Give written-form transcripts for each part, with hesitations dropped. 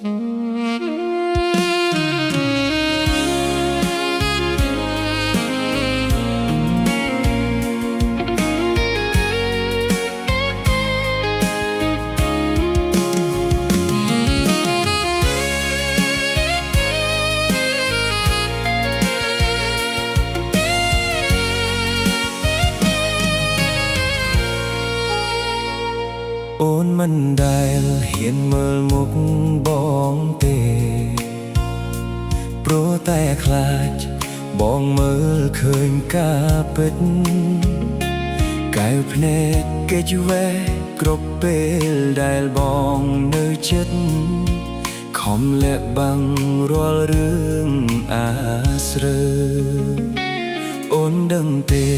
អូនមិនដែលហ៊ានមើលមុខបងទេព្រោះតែខ្លាចបងមើលឃើញការពិតកែវភ្នែកគេជវែគ្រប់ពេលដែលបងនៅចិត្តខំលាក់បាំងរាល់រឿងអាស្រើអូនដឹងទេ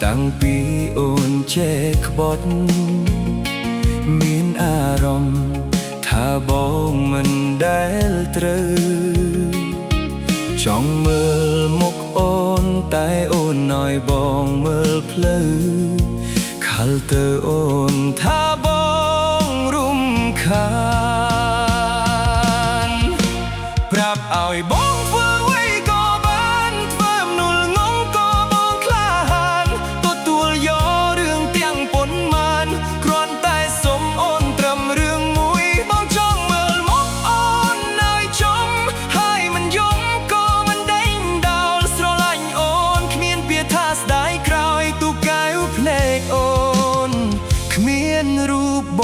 តាំងពីអូនចេះក្បត់មានអារម្មណ៍ថាបងមិនដែលត្រូវចង់មើលមុខអូនតែអូនឲ្យបងមើលផ្លូវខលទៅអូនថាបងរំខានប្រាប់ឲ្យបងធ្វើអ្វីក៏បានធ្វើមនួលងងក៏បងក្លាហានទទួលយករឿងទាំងប៉ុន្មានគ្រាន់តែសុំអូនត្រឹមរឿងមួយបងចង់មើលមុខអូនឲ្យចំហើយមិនយំក៏មិនដេញដោលស្រឡាញ់អូនគ្មានពាក្យថាស្ដាយក្រោយទូកែវភ្នែកអូនគ្មានរូបប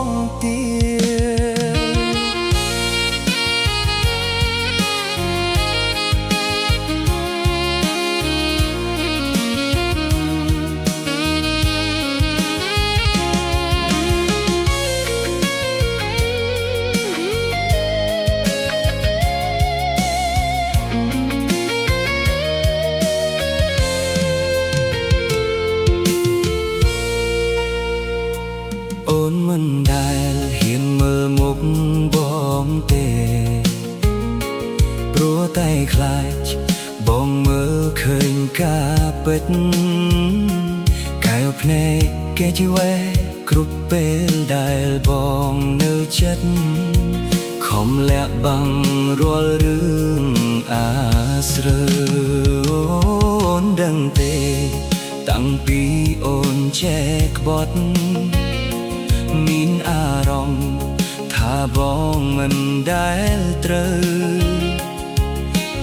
ងទៀតអូនមិនដែលហ៊ានមើលមុខបងទេព្រោះតែខ្លាចបងមើលឃើញការពិតកែវភ្នែកគេជវែគ្រប់ពេលដែលបងនៅចិត្តខំលាក់បាំងរាល់រឿងអាស្រើអូនដឹងទេតាំងពីអូនចេះក្បត់មានអារម្មណ៍ថាបងមិនដែលត្រូវ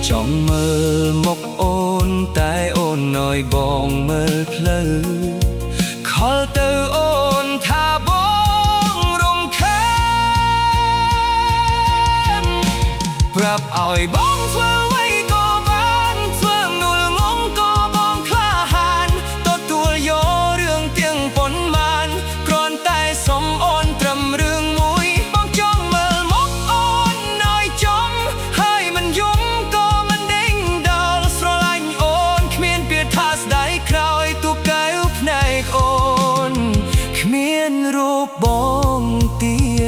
ចង់មើលមុខអូនតែអូនឲ្យបងមើលផ្លូវខលទៅអូនថាបងរំខានប្រាប់ឲ្យបងធ្វើអ្វីក៏បានធ្វើមនួលងងក៏បងក្លាហានទទួលយករឿងទាំងប៉ុន្មានគ្រាន់តែសុំអូនត្រឹមរឿងមួយបងចង់មើលមុខអូនឲ្យចំហើយមិនយំក៏មិនដេញដោលស្រឡាញ់អូនគ្មានពាក្យថាស្ដាយក្រោយទូកែវភ្នែកអូនគ្មានរូបបងទៀត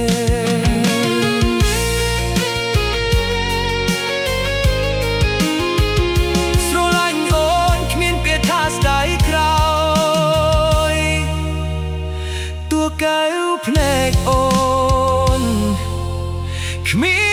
ស្រឡាញ់អូនគ្មានពាក្យថាស្ដាយក្រោយទូកែវភ្នែកអូនគ្មាន